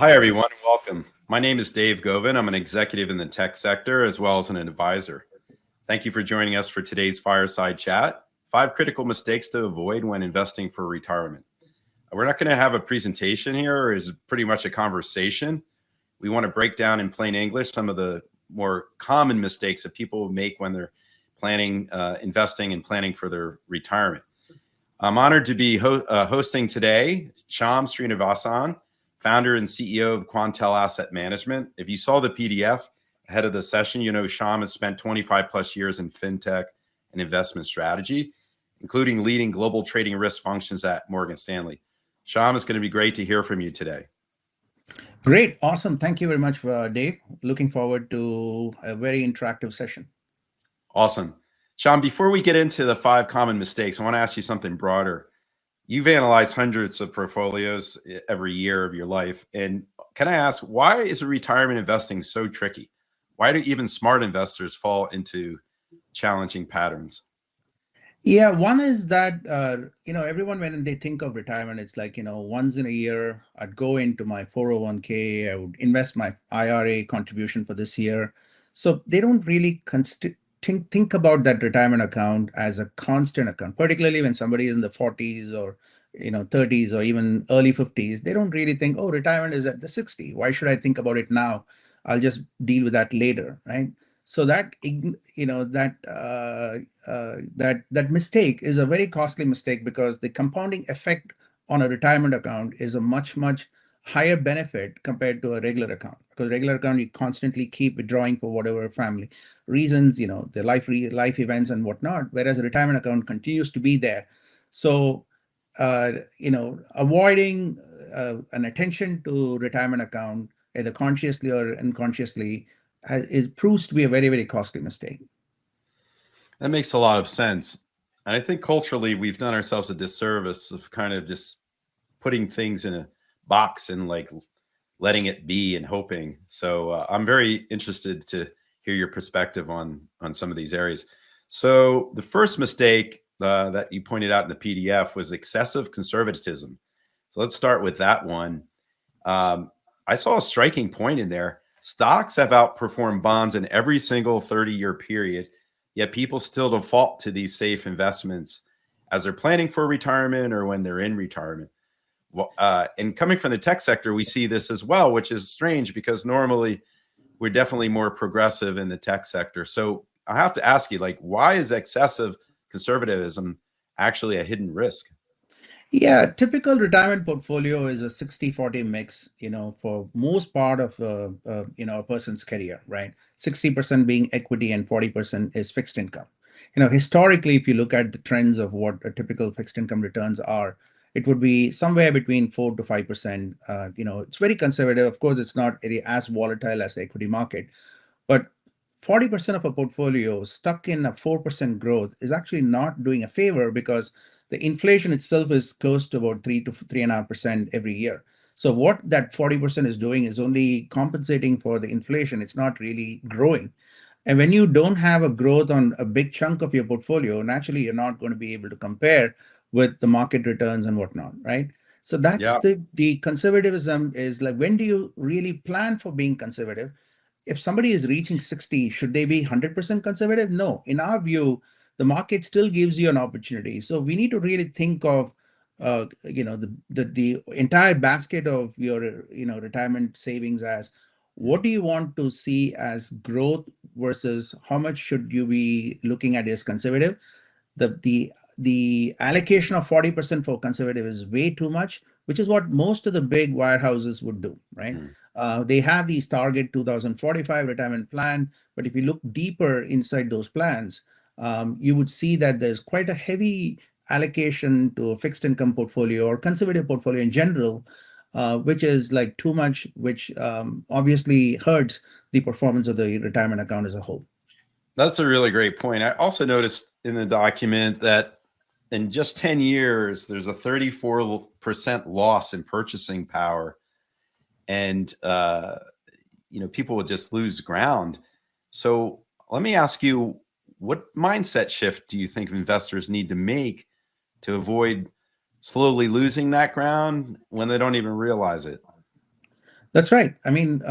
Hi, everyone. Welcome. My name is Dave Govin. I'm an executive in the tech sector as well as an advisor. Thank you for joining us for today's fireside chat. 5 critical mistakes to avoid when investing for retirement. We're not going to have a presentation here. It's pretty much a conversation. We want to break down in plain English some of the more common mistakes that people make when they're planning, investing and planning for their retirement. I'm honored to be hosting today Shyam Sreenivasan, founder and CEO of Quantel Asset Management. If you saw the PDF ahead of the session, you know Shyam has spent 25 plus years in fintech and investment strategy, including leading global trading risk functions at Morgan Stanley. Shyam, it's going to be great to hear from you today. Great. Awesome. Thank you very much, Dave. Looking forward to a very interactive session. Awesome. Shyam, before we get into the 5 common mistakes, I want to ask you something broader. You've analyzed hundreds of portfolios every year of your life. And can I ask, why is retirement investing so tricky? Why do even smart investors fall into challenging patterns? Yeah, one is that, everyone, when they think of retirement, it's like, once in a year, I'd go into my 401k, I would invest my IRA contribution for this year. So they don't really think about that retirement account as a constant account, particularly when somebody is in the 40s or 30s or even early 50s. They don't really think, oh, retirement is at the 60. Why should I think about it now? I'll just deal with that later, right? So that that mistake is a very costly mistake, because the compounding effect on a retirement account is a much higher benefit compared to a regular account. Because regular account, you constantly keep withdrawing for whatever family reasons, the life events and whatnot, whereas a retirement account continues to be there. So avoiding an attention to retirement account, either consciously or unconsciously, proves to be a very costly mistake. That makes a lot of sense. And I think culturally, we've done ourselves a disservice of kind of just putting things in a box and like letting it be and hoping. So I'm very interested to hear your perspective on some of these areas. So the first mistake that you pointed out in the PDF was excessive conservatism. So let's start with that one. I saw a striking point in there. Stocks have outperformed bonds in every single 30-year period, yet people still default to these safe investments as they're planning for retirement or when they're in retirement. And coming from the tech sector, we see this as well, which is strange because normally we're definitely more progressive in the tech sector. So I have to ask you, like, why is excessive conservatism actually a hidden risk? Yeah, typical retirement portfolio is a 60-40 mix, for most part of a person's career, right? 60% being equity and 40% is fixed income. Historically, if you look at the trends of what a typical fixed income returns are, it would be somewhere between 4 to 5%. It's very conservative. Of course, it's not as volatile as the equity market, but 40% of a portfolio stuck in a 4% growth is actually not doing a favor, because the inflation itself is close to about 3 to 3.5% every year. So what that 40% is doing is only compensating for the inflation. It's not really growing. And when you don't have a growth on a big chunk of your portfolio, naturally you're not going to be able to compare with the market returns and whatnot, right? So that's Yeah. the conservatism is like, when do you really plan for being conservative? If somebody is reaching 60, should they be 100% conservative? No. In our view, the market still gives you an opportunity. So we need to really think of the entire basket of your retirement savings as, what do you want to see as growth versus how much should you be looking at as conservative. The allocation of 40% for conservative is way too much, which is what most of the big wirehouses would do, right? They have these target 2045 retirement plan, but if you look deeper inside those plans, you would see that there's quite a heavy allocation to a fixed income portfolio or conservative portfolio in general, which is like too much, which obviously hurts the performance of the retirement account as a whole. That's a really great point. I also noticed in the document that in just 10 years, there's a 34% loss in purchasing power. And, people would just lose ground. So let me ask you, what mindset shift do you think investors need to make to avoid slowly losing that ground when they don't even realize it? That's right. I mean,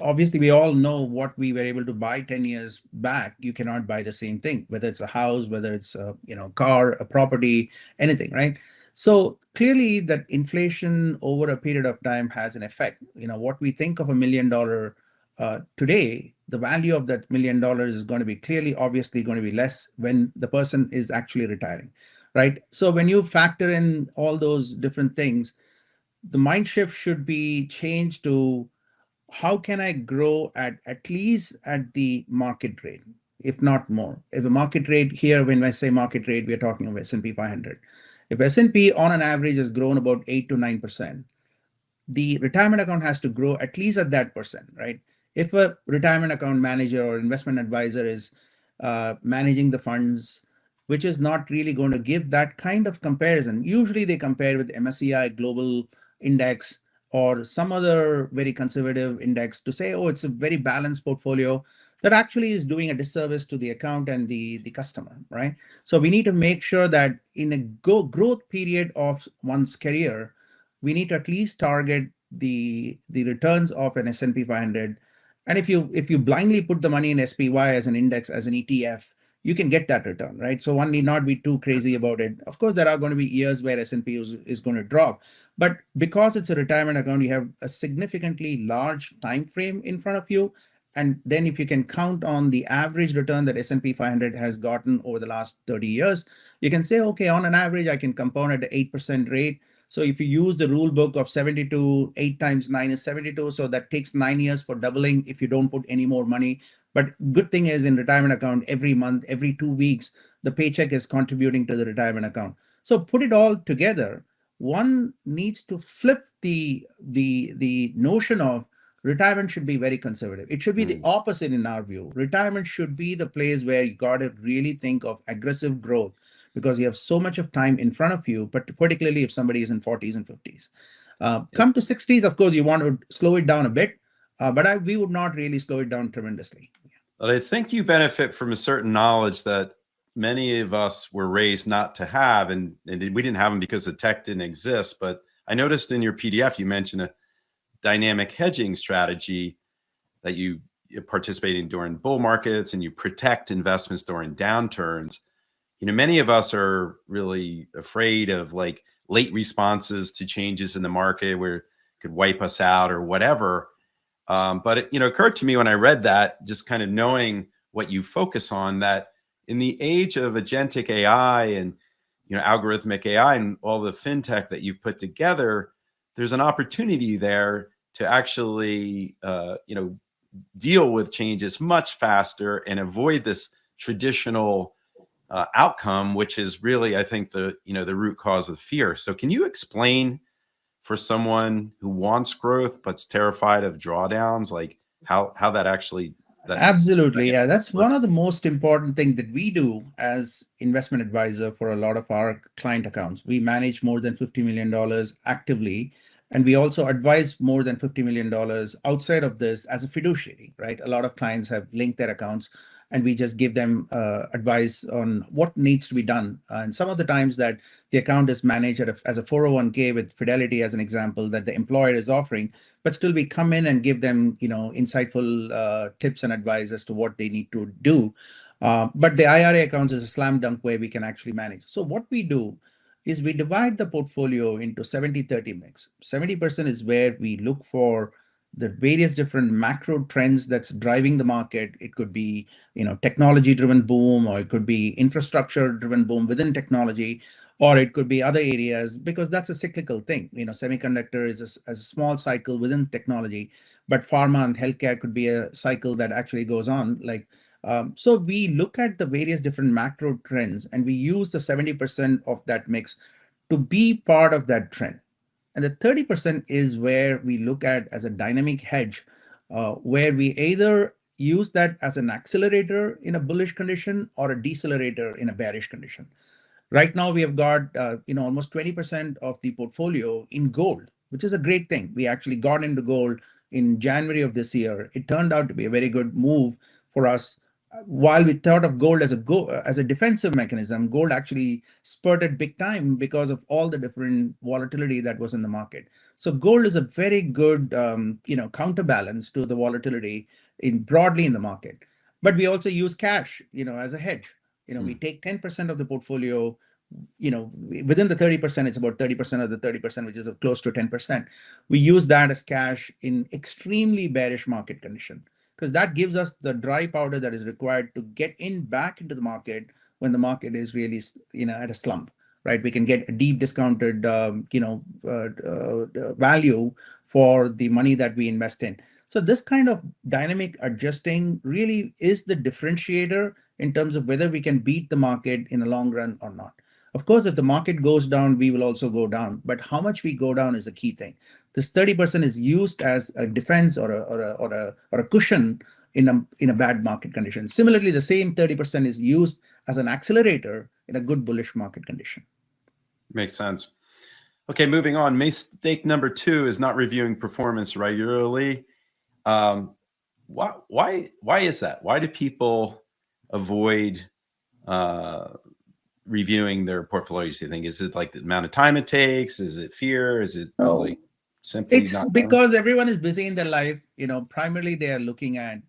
obviously, we all know what we were able to buy 10 years back. You cannot buy the same thing, whether it's a house, whether it's a car, a property, anything, right? So clearly, that inflation over a period of time has an effect. What we think of $1 million today, the value of that $1 million is going to be clearly, obviously, going to be less when the person is actually retiring, right? So when you factor in all those different things, the mind shift should be changed to how can I grow at least at the market rate, if not more. If the market rate here, when I say market rate, we are talking of S&P 500. If S&P on an average has grown about 8 to 9%, the retirement account has to grow at least at that percent, right? If a retirement account manager or investment advisor is managing the funds, which is not really going to give that kind of comparison, usually they compare with MSCI Global Index or some other very conservative index to say, oh, it's a very balanced portfolio. That actually is doing a disservice to the account and the customer, right? So we need to make sure that in a growth period of one's career, we need to at least target the returns of an S&P 500. And if you blindly put the money in SPY as an index, as an ETF, you can get that return, right? So one need not be too crazy about it. Of course, there are going to be years where S&P is going to drop, but because it's a retirement account, you have a significantly large time frame in front of you. And then if you can count on the average return that S&P 500 has gotten over the last 30 years, you can say, okay, on an average, I can compound at the 8% rate. So if you use the rule book of 72, 8 times 9 is 72. So that takes 9 years for doubling if you don't put any more money. But good thing is in retirement account, every month, every 2 weeks, the paycheck is contributing to the retirement account. So put it all together. One needs to flip the notion of retirement should be very conservative. It should be the Mm. opposite in our view. Retirement should be the place where you got to really think of aggressive growth because you have so much of time in front of you, but particularly if somebody is in 40s and 50s. Yeah. Come to 60s, of course, you want to slow it down a bit, but we would not really slow it down tremendously. But I think you benefit from a certain knowledge that many of us were raised not to have, and we didn't have them because the tech didn't exist. But I noticed in your PDF you mentioned a dynamic hedging strategy that you participate in during bull markets and you protect investments during downturns. Many of us are really afraid of like late responses to changes in the market where it could wipe us out or whatever. But it occurred to me when I read that, just kind of knowing what you focus on, that in the age of agentic AI and algorithmic AI and all the fintech that you've put together, there's an opportunity there to actually deal with changes much faster and avoid this traditional outcome, which is really, I think, the root cause of fear. So, can you explain for someone who wants growth but's terrified of drawdowns, like how that actually that Absolutely. Yeah, that's one works? of the most important things that we do as investment advisor for a lot of our client accounts. We manage more than $50 million actively, and we also advise more than $50 million outside of this as a fiduciary, right? A lot of clients have linked their accounts, and we just give them advice on what needs to be done. And some of the times that the account is managed as a 401k with Fidelity, as an example, that the employer is offering, but still we come in and give them insightful tips and advice as to what they need to do. But the IRA accounts is a slam dunk way we can actually manage. So what we do is we divide the portfolio into 70-30 mix. 70% is where we look for the various different macro trends that's driving the market. It could be technology driven boom, or it could be infrastructure driven boom within technology, or it could be other areas, because that's a cyclical thing. Semiconductor is a small cycle within technology, but pharma and healthcare could be a cycle that actually goes on. So we look at the various different macro trends, and we use the 70% of that mix to be part of that trend. And the 30% is where we look at as a dynamic hedge, where we either use that as an accelerator in a bullish condition or a decelerator in a bearish condition. Right now, we have got almost 20% of the portfolio in gold, which is a great thing. We actually got into gold in January of this year. It turned out to be a very good move for us while we thought of gold as as a defensive mechanism, gold actually spurted big time because of all the different volatility that was in the market. So gold is a very good counterbalance to the volatility in broadly in the market. But we also use cash, as a hedge. We Mm. take 10% of the portfolio, within the 30%, it's about 30% of the 30%, which is close to 10%. We use that as cash in extremely bearish market condition, because that gives us the dry powder that is required to get in back into the market when the market is really, at a slump, right? We can get a deep discounted, value for the money that we invest in. So this kind of dynamic adjusting really is the differentiator in terms of whether we can beat the market in the long run or not. Of course, if the market goes down, we will also go down, but how much we go down is the key thing. This 30% is used as a defense or a cushion in a bad market condition. Similarly, the same 30% is used as an accelerator in a good bullish market condition. Makes sense. Okay, moving on. Mistake number 2 is not reviewing performance regularly. Why is that? Why do people avoid reviewing their portfolios? Do you think, is it like the amount of time it takes? Is it fear? Is it Oh, like simply it's not knowing? because everyone is busy in their life. Primarily they are looking at,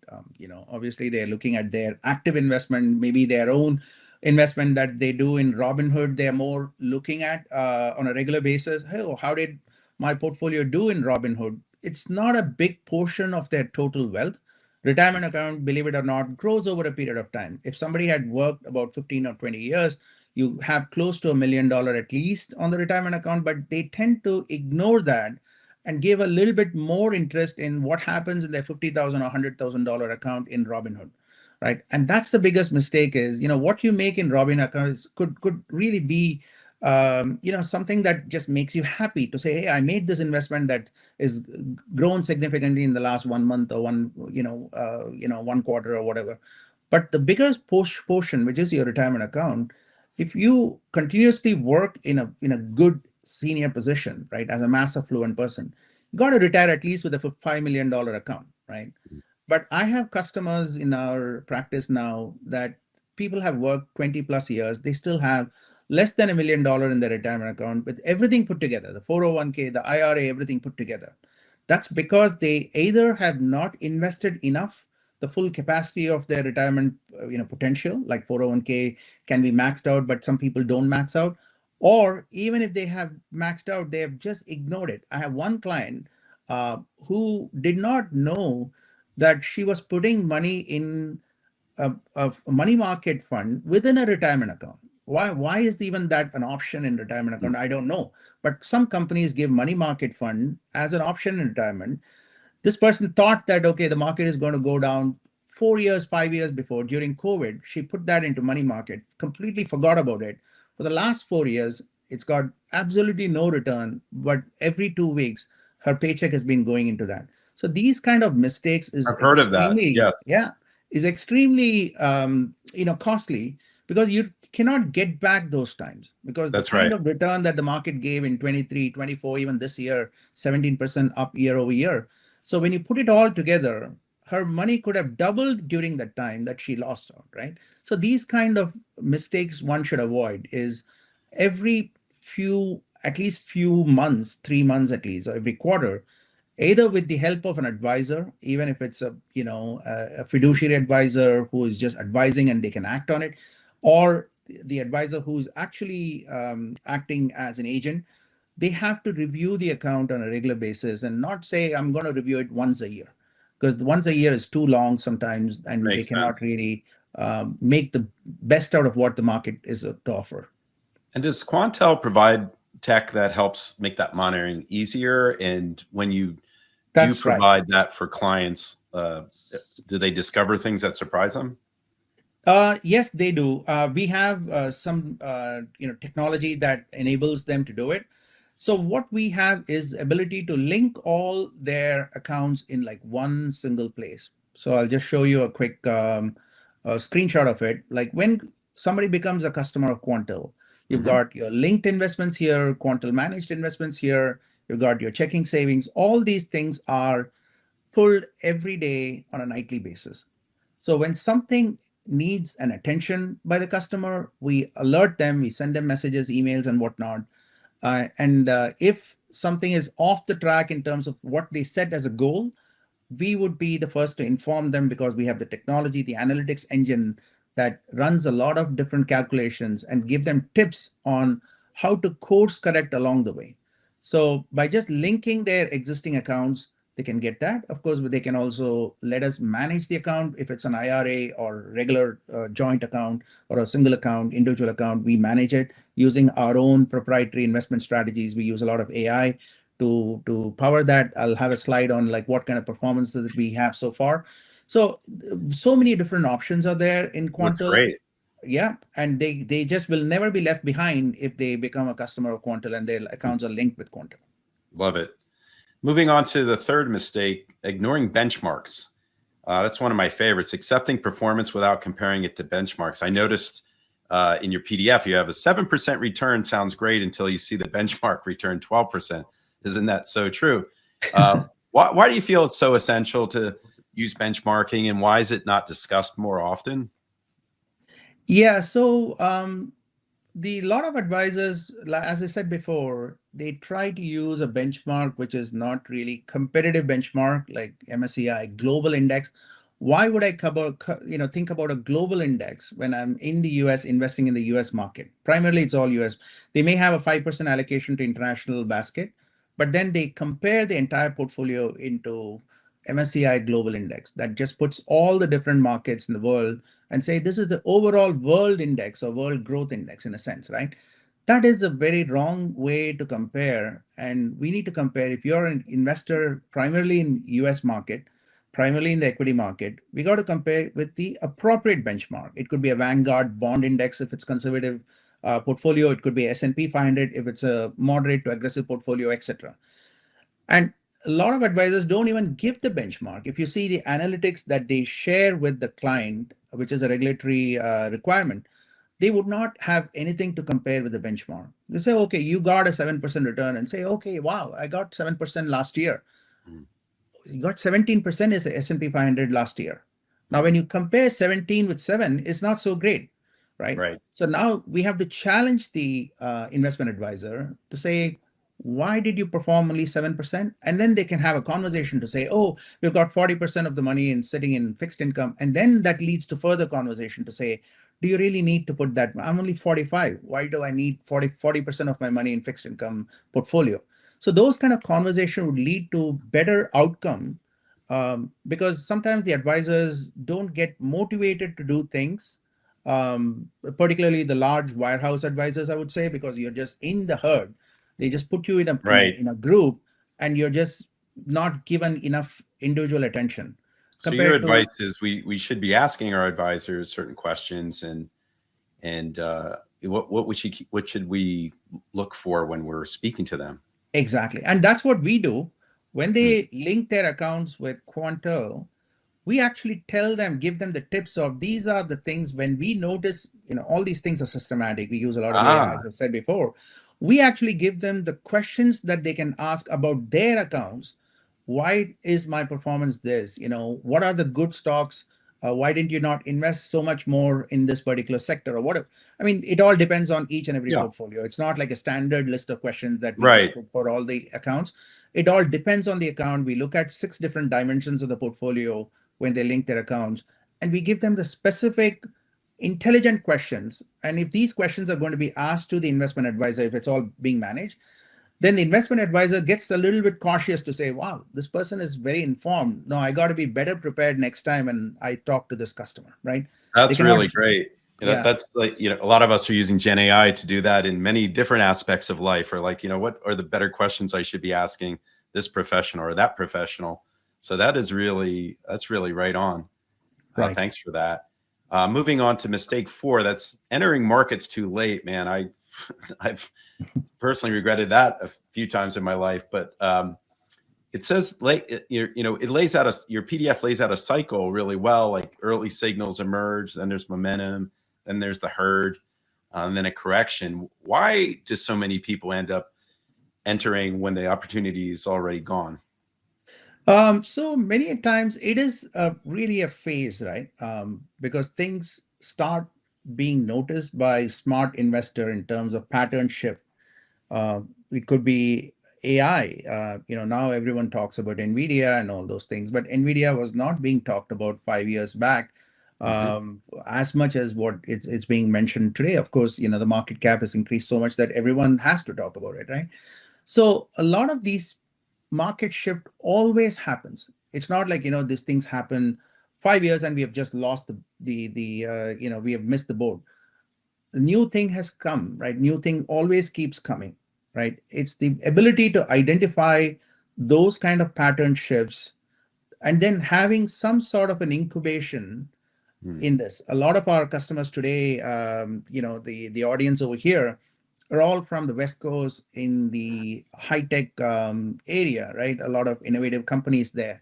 obviously they're looking at their active investment, maybe their own investment that they do in Robinhood. They're more looking at on a regular basis. Hey, how did my portfolio do in Robinhood? It's not a big portion of their total wealth. Retirement account, believe it or not, grows over a period of time. If somebody had worked about 15 or 20 years, you have close to $1 million at least on the retirement account, but they tend to ignore that and give a little bit more interest in what happens in their $50,000 or $100,000 account in Robinhood, right? And that's the biggest mistake is, what you make in Robinhood accounts could really be, something that just makes you happy to say, hey, I made this investment that is grown significantly in the last 1 month or one quarter or whatever. But the biggest portion, which is your retirement account, if you continuously work in a good senior position, right, as a mass affluent person, you got to retire at least with a $5 million account, right? But I have customers in our practice now that people have worked 20 plus years. They still have less than $1 million in their retirement account with everything put together, the 401k, the IRA, everything put together. That's because they either have not invested enough the full capacity of their retirement potential, like 401k can be maxed out, but some people don't max out. Or even if they have maxed out, they have just ignored it. I have one client who did not know that she was putting money in a money market fund within a retirement account. Why is even that an option in retirement account? I don't know. But some companies give money market fund as an option in retirement. This person thought that, okay, the market is going to go down 4 years, 5 years before during COVID. She put that into money market, completely forgot about it. For the last 4 years, it's got absolutely no return, but every 2 weeks, her paycheck has been going into that. So these kind of mistakes is I've heard of that. extremely, Yes, yeah, is extremely, costly, because you cannot get back those times, because the that's kind right. of return that the market gave in 23, 24, even this year, 17% up year over year. So when you put it all together, her money could have doubled during that time that she lost out, right? So these kind of mistakes one should avoid is every at least few months, 3 months at least, or every quarter, either with the help of an advisor, even if it's a fiduciary advisor who is just advising and they can act on it, or the advisor who's actually acting as an agent, they have to review the account on a regular basis and not say, I'm going to review it once a year, because once a year is too long sometimes, and they Makes cannot sense. really make the best out of what the market is to offer. And does Quantel provide tech that helps make that monitoring easier? And when you do That's right. provide that for clients, do they discover things that surprise them? Yes, they do. We have some technology that enables them to do it. So what we have is ability to link all their accounts in like one single place. So I'll just show you a quick screenshot of it. Like when somebody becomes a customer of Quantel, you've Hmm. got your linked investments here, Quantel managed investments here, you've got your checking savings. All these things are pulled every day on a nightly basis. So when something needs an attention by the customer, we alert them, we send them messages, emails, and whatnot. And if something is off the track in terms of what they set as a goal, we would be the first to inform them because we have the technology, the analytics engine that runs a lot of different calculations and give them tips on how to course correct along the way. So by just linking their existing accounts, they can get that. Of course, they can also let us manage the account if it's an IRA or regular joint account or a single account, individual account. We manage it using our own proprietary investment strategies. We use a lot of AI to power that. I'll have a slide on like what kind of performance that we have so far. So many different options are there in Looks Quantel. great. Yeah, and they just will never be left behind if they become a customer of Quantel and their accounts are linked with Quantel. Love it. Moving on to the third mistake, ignoring benchmarks. That's one of my favorites, accepting performance without comparing it to benchmarks. I noticed in your PDF, you have a 7% return. Sounds great until you see the benchmark return 12%. Isn't that so true? Why do you feel it's so essential to use benchmarking, and why is it not discussed more often? Yeah, so the lot of advisors, as I said before, they try to use a benchmark which is not really competitive benchmark like MSCI global index. Why would I think about a global index when I'm in the US investing in the US market? Primarily, it's all US. They may have a 5% allocation to international basket, but then they compare the entire portfolio into MSCI global index that just puts all the different markets in the world and say this is the overall world index or world growth index in a sense, right? That is a very wrong way to compare. And we need to compare if you're an investor primarily in US market, primarily in the equity market, we got to compare with the appropriate benchmark. It could be a Vanguard bond index if it's conservative portfolio. It could be S&P 500 if it's a moderate to aggressive portfolio, etc. And a lot of advisors don't even give the benchmark. If you see the analytics that they share with the client, which is a regulatory requirement, they would not have anything to compare with the benchmark. They say, okay, you got a 7% return, and say, okay, wow, I got 7% last year. Mm, You got 17% is the S&P 500 last year. Now, mm, when you compare 17 with 7, it's not so great, right? right. So now we have to challenge the investment advisor to say, why did you perform only 7%? And then they can have a conversation to say, oh, we've got 40% of the money in sitting in fixed income. And then that leads to further conversation to say, do you really need to put that? I'm only 45. Why do I need 40% of my money in fixed income portfolio? So those kind of conversation would lead to better outcome because sometimes the advisors don't get motivated to do things, particularly the large wirehouse advisors, I would say, because you're just in the herd. They just put you in a Right. group, and you're just not given enough individual attention So your compared to advice is we should be asking our advisors certain questions, and what should we look for when we're speaking to them? exactly. And that's what we do when Mm. they link their accounts with Quantel. We actually tell them, give them the tips of these are the things when we notice, all these things are systematic. We use a lot of AI, Ah, as I said before. We actually give them the questions that they can ask about their accounts. Why is my performance this? What are the good stocks? Why didn't you not invest so much more in this particular sector or whatever? I mean, it all depends on each and every yeah, portfolio. It's not like a standard list of questions that we just right. put for all the accounts. It all depends on the account. We look at 6 different dimensions of the portfolio when they link their accounts, and we give them the specific intelligent questions. And if these questions are going to be asked to the investment advisor, if it's all being managed, then the investment advisor gets a little bit cautious to say, wow, this person is very informed. No, I got to be better prepared next time when I talk to this customer, right? They That's cannot, really great. yeah, That's like, a lot of us are using Gen AI to do that in many different aspects of life, or like, what are the better questions I should be asking this professional or that professional? So that's really right on. right. Thanks for that. Moving on to mistake 4, that's entering markets too late, man. I've personally regretted that a few times in my life, but it says it lays out your PDF lays out a cycle really well. Like early signals emerge, then there's momentum, then there's the herd, and then a correction. Why do so many people end up entering when the opportunity is already gone? So many times it is really a phase, right? Because things start being noticed by smart investor in terms of pattern shift. Uh, it could be AI. Now everyone talks about NVIDIA and all those things, but NVIDIA was not being talked about 5 years back Hmm. as much as what it's being mentioned today. Of course, the market cap has increased so much that everyone has to talk about it, right? So a lot of these market shift always happens. It's not like these things happen 5 years and we have just lost we have missed the boat. The new thing has come, right? New thing always keeps coming, right? It's the ability to identify those kind of pattern shifts and then having some sort of an incubation in this. A lot of our customers today, the audience over here are all from the West Coast in the high tech area, right? A lot of innovative companies there.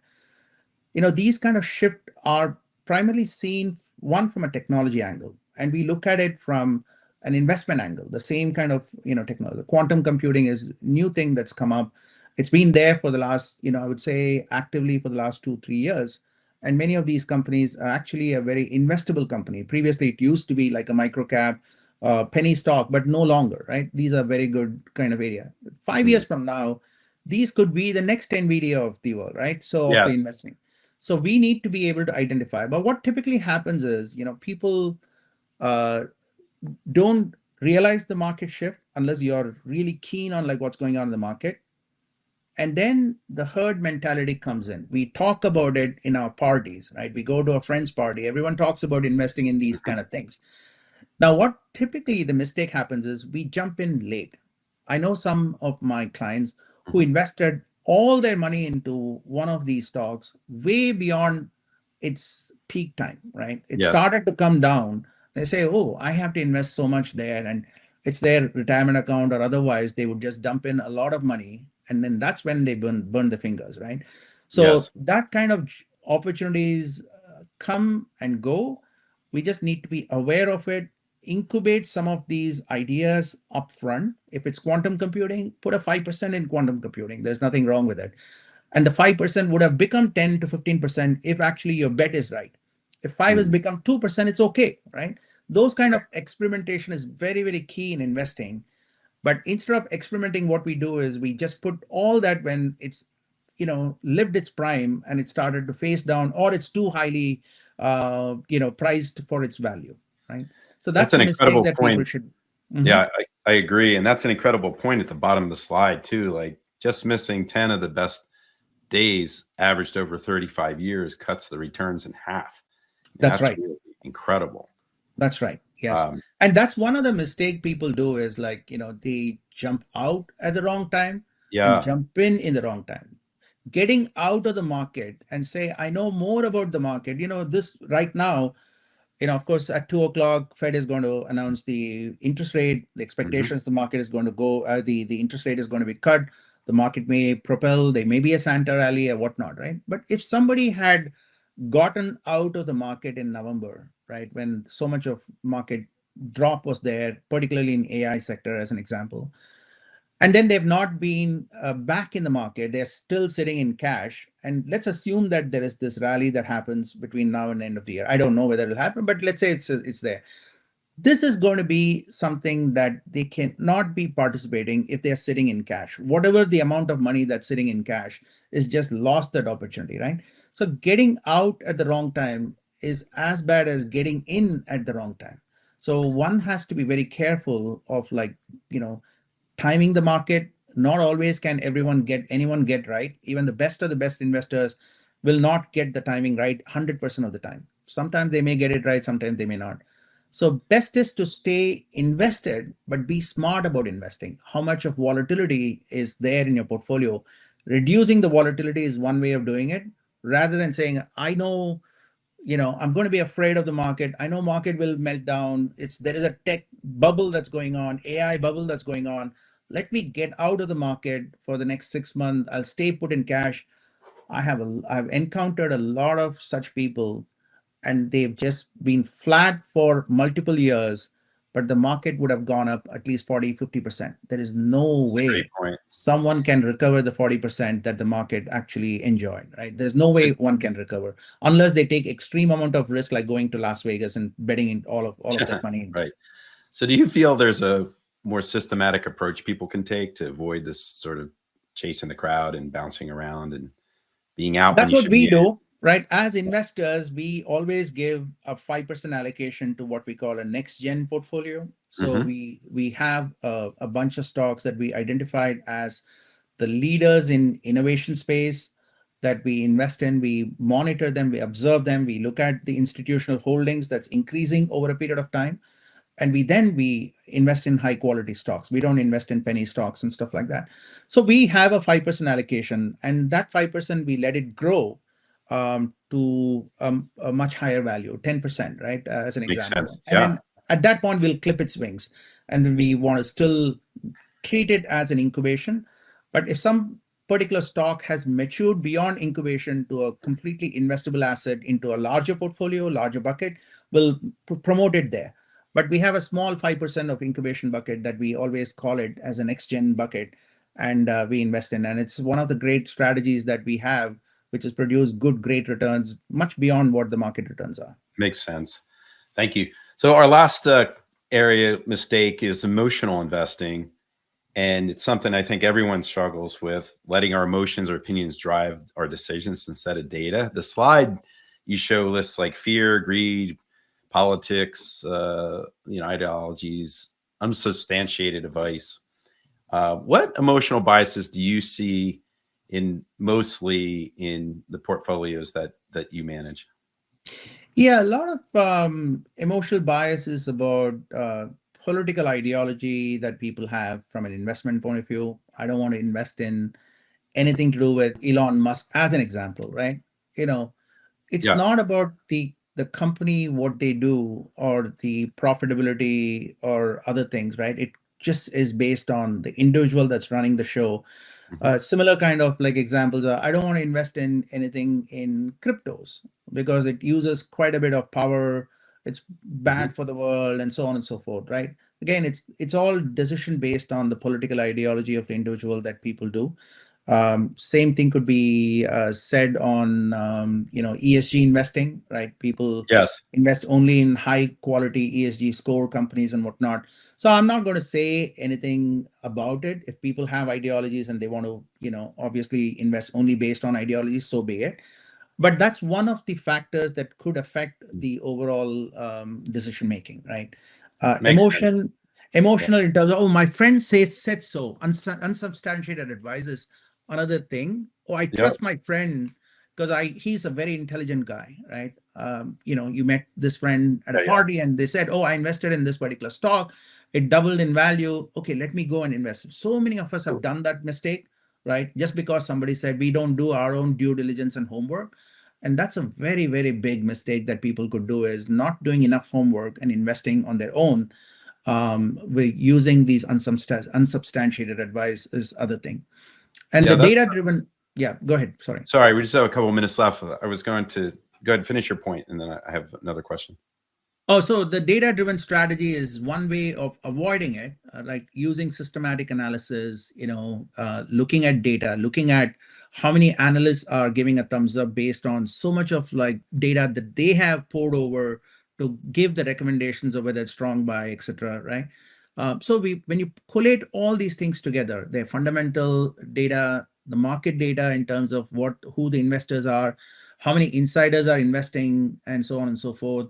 These kind of shift are primarily seen one from a technology angle, and we look at it from an investment angle. The same kind of technology. Quantum computing is new thing that's come up. It's been there for the last, I would say, actively for the last 2 3 years. And many of these companies are actually a very investable company. Previously, it used to be like a micro cap, penny stock, but no longer, right? These are very good kind of area. 5 years Hmm. from now, these could be the next NVIDIA of the world, right? So of the Yes. investing. So we need to be able to identify. But what typically happens is, people uh, don't realize the market shift unless you're really keen on like what's going on in the market. And then the herd mentality comes in. We talk about it in our parties, right? We go to a friend's party. Everyone talks about investing in these kind of things. Now, what typically the mistake happens is we jump in late. I know some of my clients who Mhm. invested all their money into one of these stocks way beyond its peak time, right? It Yes. started to come down. They say, oh, I have to invest so much there. And it's their retirement account or otherwise, they would just dump in a lot of money. And then that's when they burn the fingers, right? So Yes. that kind of opportunities come and go. We just need to be aware of it, incubate some of these ideas upfront. If it's quantum computing, put a 5% in quantum computing. There's nothing wrong with it. And the 5% would have become 10 to 15% if actually your bet is right. If 5 has Mm. become 2%, it's okay, right? Those kind of experimentation is very, very key in investing. But instead of experimenting, what we do is we just put all that when it's lived its prime and it started to face down or it's too highly priced for its value, right? So That's that's an the mistake incredible that people point. should. Yeah, Mhm. I agree. And that's an incredible point at the bottom of the slide, too. Like just missing 10 of the best days averaged over 35 years cuts the returns in half. And That's that's right. really incredible. That's right. Yes. Um, And that's one of the mistake people do is like, they jump out at the wrong time and yeah. jump in the wrong time. Getting out of the market and say, I know more about the market. This right now, of course, at 2 o'clock, Fed is going to announce the interest rate. The Hmm. expectations the market is going to go, the interest rate is going to be cut. The market may propel. There may be a Santa rally or whatnot, right? But if somebody had gotten out of the market in November, right, when so much of market drop was there, particularly in AI sector as an example, and then they've not been back in the market, they're still sitting in cash. And let's assume that there is this rally that happens between now and the end of the year. I don't know whether it'll happen, but let's say it's there. This is going to be something that they cannot be participating if they're sitting in cash. Whatever the amount of money that's sitting in cash is just lost that opportunity, right? So getting out at the wrong time is as bad as getting in at the wrong time. So one has to be very careful of like, you know, timing the market. Not always can anyone get right. Even the best of the best investors will not get the timing right 100% of the time. Sometimes they may get it right, sometimes they may not. So best is to stay invested, but be smart about investing. How much of volatility is there in your portfolio? Reducing the volatility is one way of doing it, rather than saying, I know, I'm going to be afraid of the market. I know market will melt down. There is a tech bubble that's going on, AI bubble that's going on. Let me get out of the market for the next 6 months. I'll stay put in cash. I've encountered a lot of such people, and they've just been flat for multiple years but the market would have gone up at least 40, 50%. There is no That's a great way point. someone can recover the 40% that the market actually enjoyed, right? There's no way So, one can recover unless they take extreme amount of risk, like going to Las Vegas and betting in all of that money in. right. So do you feel there's a more systematic approach people can take to avoid this sort of chasing the crowd and bouncing around and being out when That's you what should be we in? do, right? As investors, we always give a 5% allocation to what we call a next gen portfolio. So Hmm. we have a bunch of stocks that we identified as the leaders in innovation space that we invest in. We monitor them, we observe them, we look at the institutional holdings that's increasing over a period of time, and we invest in high quality stocks. We don't invest in penny stocks and stuff like that. So we have a 5% allocation, and that 5% we let it grow to a much higher value, 10%, right? As an Makes sense. example. And Yeah. then at that point, we'll clip its wings. And then we want to still treat it as an incubation. But if some particular stock has matured beyond incubation to a completely investable asset into a larger portfolio, larger bucket, we'll promote it there. But we have a small 5% of incubation bucket that we always call it as a next gen bucket, and we invest in. And it's one of the great strategies that we have, which has produced good, great returns, much beyond what the market returns are. Makes sense. Thank you. So our last area mistake is emotional investing. And it's something I think everyone struggles with, letting our emotions or opinions drive our decisions instead of data. The slide you show lists like fear, greed, politics, ideologies, unsubstantiated advice. What emotional biases do you see in mostly in the portfolios that you manage? Yeah, a lot of emotional bias is about political ideology that people have from an investment point of view. I don't want to invest in anything to do with Elon Musk, as an example, right? You know, it's Yeah. not about the company, what they do, or the profitability or other things, right? It just is based on the individual that's running the show. Hmm. Similar kind of like examples are, I don't want to invest in anything in cryptos because it uses quite a bit of power. It's Hmm. bad for the world, and so on and so forth, right? Again, it's all decision based on the political ideology of the individual that people do. Same thing could be said on ESG investing, right? People Yes. invest only in high quality ESG score companies and whatnot. So I'm not going to say anything about it. If people have ideologies and they want to, obviously invest only based on ideologies, so be it. But that's one of the factors that could affect the overall decision making, right? Makes sense. Emotion, Yeah. emotional in terms of, oh, my friend said so. Unsubstantiated advice is another thing. Oh, I Yep. trust my friend because he's a very intelligent guy, right? You met this friend at a Yeah. Yeah. party and they said, oh, I invested in this particular stock, it doubled in value. Okay, let me go and invest. So many of us have Cool. done that mistake, right? Just because somebody said we don't do our own due diligence and homework. And that's a very, very big mistake that people could do, is not doing enough homework and investing on their own. With using these unsubstantiated advice is other thing. And Yeah. the That's data driven, yeah, go ahead. Sorry. sorry. We just have a couple of minutes left. I was going to go ahead and finish your point, and then I have another question. Oh, so the data-driven strategy is one way of avoiding it, like using systematic analysis, looking at data, looking at how many analysts are giving a thumbs up based on so much of like data that they have poured over to give the recommendations of whether it's strong buy, etc. Right? When you collate all these things together, the fundamental data, the market data in terms of who the investors are, how many insiders are investing, and so on and so forth.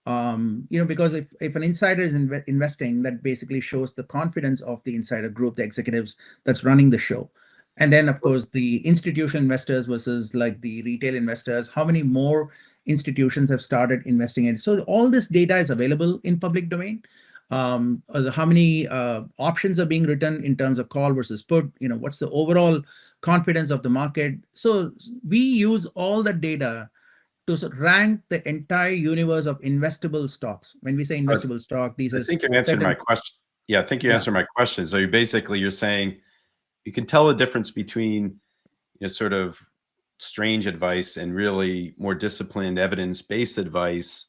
Because if an insider is investing, that basically shows the confidence of the insider group, the executives that's running the show. And then, of course, the institutional investors versus like the retail investors, how many more institutions have started investing in it. So all this data is available in public domain. How many options are being written in terms of call versus put, what's the overall confidence of the market. So we use all the data to rank the entire universe of investable stocks. When we say I investable stock, these I is think you answered my certain, question. Yeah, I think you yeah. answered my question. So you're saying you can tell the difference between sort of strange advice and really more disciplined evidence-based advice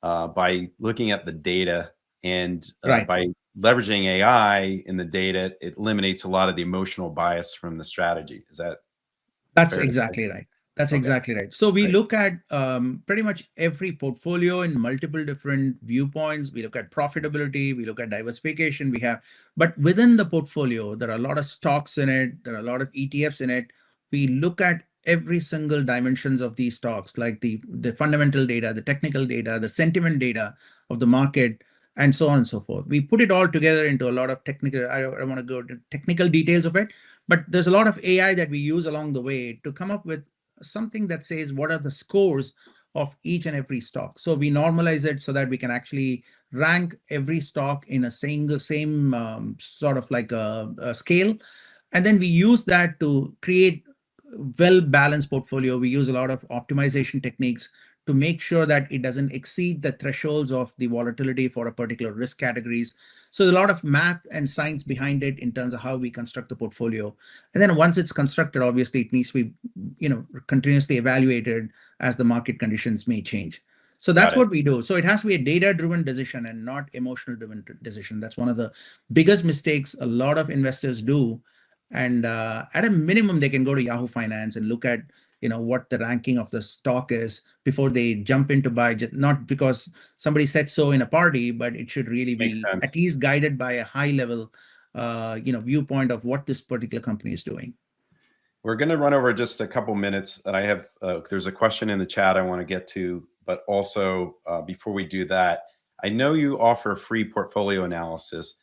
by looking at the data And Right. by leveraging AI in the data, it eliminates a lot of the emotional bias from the strategy. Is that That's fair to say? exactly right. That's Okay, exactly right. So we great. look at pretty much every portfolio in multiple different viewpoints. We look at profitability, we look at diversification. But within the portfolio, there are a lot of stocks in it. There are a lot of ETFs in it. We look at every single dimensions of these stocks, like the fundamental data, the technical data, the sentiment data of the market, and so on and so forth. We put it all together into a lot of technical. I don't want to go to technical details of it, but there's a lot of AI that we use along the way to come up with something that says what are the scores of each and every stock. So we normalize it so that we can actually rank every stock in a same sort of like a scale. And then we use that to create well balanced portfolio. We use a lot of optimization techniques to make sure that it doesn't exceed the thresholds of the volatility for a particular risk categories. So a lot of math and science behind it in terms of how we construct the portfolio. And then once it's constructed, obviously it needs to be, continuously evaluated as the market conditions may change. So Got that's it. what we do. So it has to be a data-driven decision and not emotional-driven decision. That's one of the biggest mistakes a lot of investors do. And at a minimum, they can go to Yahoo Finance and look at what the ranking of the stock is before they jump into buy, not because somebody said so in a party, but it should really Makes be sense. at least guided by a high level viewpoint of what this particular company is doing. We're going to run over just a couple minutes, and I have there's a question in the chat I want to get to, but also before we do that, I know you offer free portfolio analysis.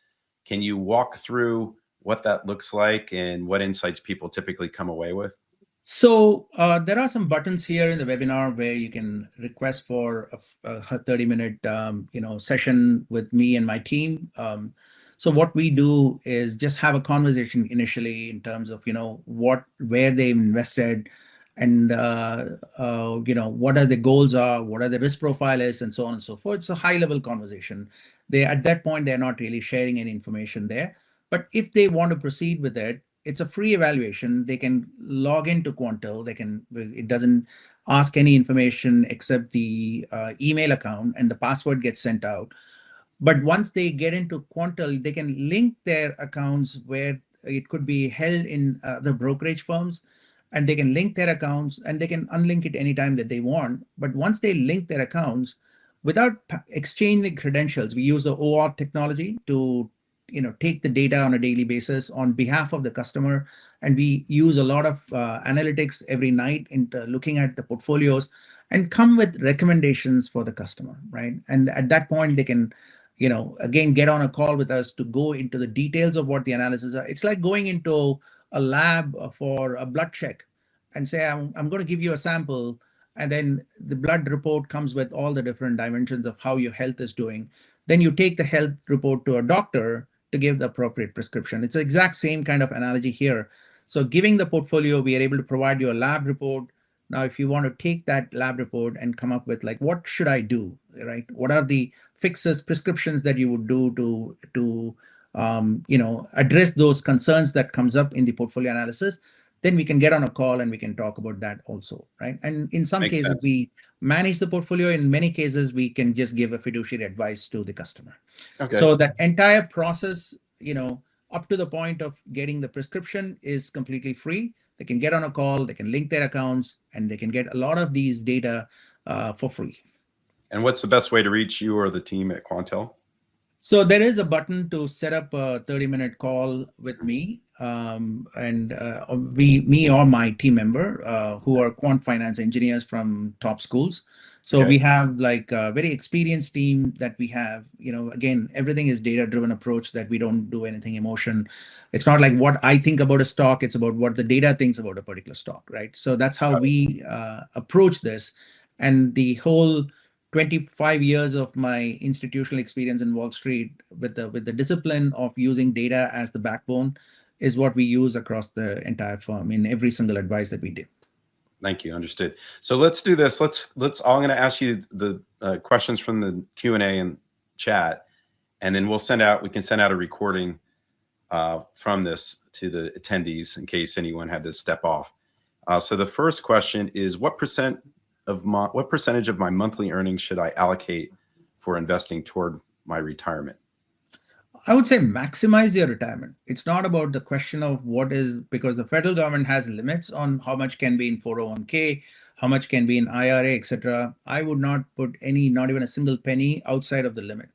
Can you walk through what that looks like and what insights people typically come away with? So there are some buttons here in the webinar where you can request for a 30-minute session with me and my team. So what we do is just have a conversation initially in terms of where they've invested, and what are the goals are, what are the risk profile is, and so on and so forth. It's a high level conversation. They at that point they're not really sharing any information there. But if they want to proceed with it, it's a free evaluation. They can log into Quantel. It doesn't ask any information except the email account, and the password gets sent out. But once they get into Quantel, they can link their accounts where it could be held in the brokerage firms, and they can link their accounts and they can unlink it anytime that they want. But once they link their accounts, without exchanging credentials, we use the OAuth technology to take the data on a daily basis on behalf of the customer, and we use a lot of analytics every night into looking at the portfolios and come with recommendations for the customer, right? And at that point they can again get on a call with us to go into the details of what the analysis are. It's like going into a lab for a blood check and say, I'm going to give you a sample, and then the blood report comes with all the different dimensions of how your health is doing. Then you take the health report to a doctor to give the appropriate prescription. It's the exact same kind of analogy here. So giving the portfolio, we are able to provide you a lab report. Now, if you want to take that lab report and come up with like, what should I do, right? What are the fixes, prescriptions that you would do to address those concerns that comes up in the portfolio analysis? Then we can get on a call and we can talk about that also, right? And in some Makes cases, sense. we manage the portfolio. In many cases, we can just give a fiduciary advice to the customer. Okay. So that entire process, up to the point of getting the prescription is completely free. They can get on a call, they can link their accounts, and they can get a lot of these data for free. And what's the best way to reach you or the team at Quantel? So there is a button to set up a 30-minute call with me, and me or my team member who are quant finance engineers from top schools. So Okay. we have like a very experienced team that we have. Again, everything is data-driven approach, that we don't do anything emotion. It's not like what I think about a stock; it's about what the data thinks about a particular stock, right? So that's how we approach this, and the whole 25 years of my institutional experience in Wall Street with the discipline of using data as the backbone is what we use across the entire firm in every single advice that we do. Thank you. Understood. So let's do this. I'm going to ask you the questions from the Q&A and chat, and then we can send out a recording from this to the attendees in case anyone had to step off. So the first question is, what percentage of my monthly earnings should I allocate for investing toward my retirement? I would say maximize your retirement. It's not about the question of what is, because the federal government has limits on how much can be in 401k, how much can be in IRA, etc. I would not put any, not even a single penny outside of the limit.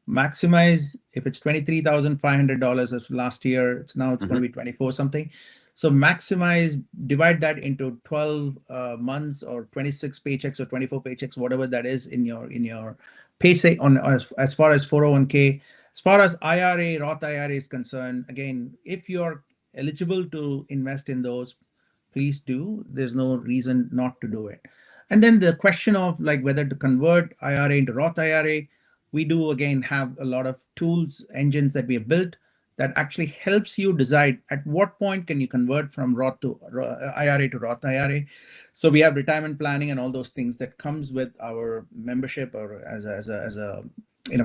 Maximize. If it's $23,500 as last year, it's going Mhm. to be 24 something. So maximize, divide that into 12 months or 26 paychecks or 24 paychecks, whatever that is in your paycheck on as far as 401k. As far as IRA, Roth IRA is concerned, again, if you're eligible to invest in those, please do. There's no reason not to do it. And then the question of like whether to convert IRA into Roth IRA, we do again have a lot of tools, engines that we have built that actually helps you decide at what point can you convert from Roth to IRA to Roth IRA. So we have retirement planning and all those things that comes with our membership or as a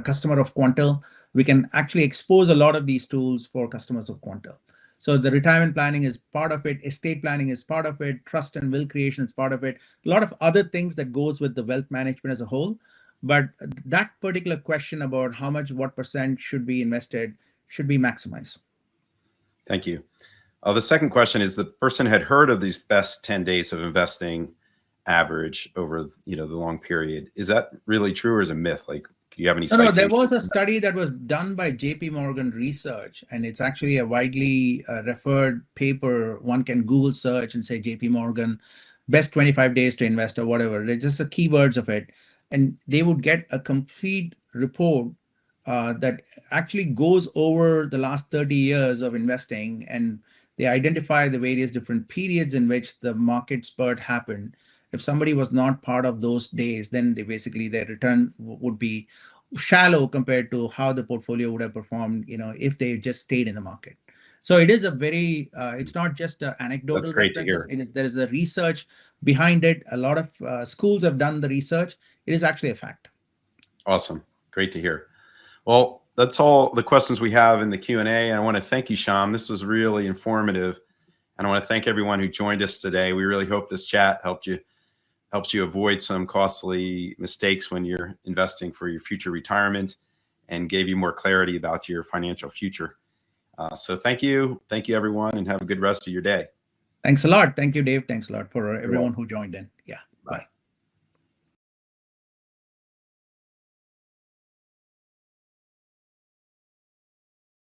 customer of Quantel. We can actually expose a lot of these tools for customers of Quantel. So the retirement planning is part of it, estate planning is part of it, trust and will creation is part of it, a lot of other things that goes with the wealth management as a whole. But that particular question about how much, what percent should be invested should be maximized. Thank you. The second question is, the person had heard of these best 10 days of investing average over the long period. Is that really true, or is it a myth? Like, do you have any No, there citations? was a study that was done by JP Morgan Research, and it's actually a widely referred paper. One can Google search and say JP Morgan, best 25 days to invest or whatever. They're just the keywords of it. And they would get a complete report that actually goes over the last 30 years of investing. And they identify the various different periods in which the market spurt happened. If somebody was not part of those days, then they basically their return would be shallow compared to how the portfolio would have performed, if they just stayed in the market. So it is a very, it's not just That's anecdotal great to references. hear. There is a research behind it. A lot of schools have done the research. It is actually a fact. Awesome. Great to hear. Well, that's all the questions we have in the Q&A. And I want to thank you, Shyam. This was really informative. And I want to thank everyone who joined us today. We really hope this chat helps you avoid some costly mistakes when you're investing for your future retirement, and gave you more clarity about your financial future. So thank you, everyone, and have a good rest of your day. Thanks a lot. Thank you, Dave. Thanks a lot for You're welcome. everyone who joined in. Yeah.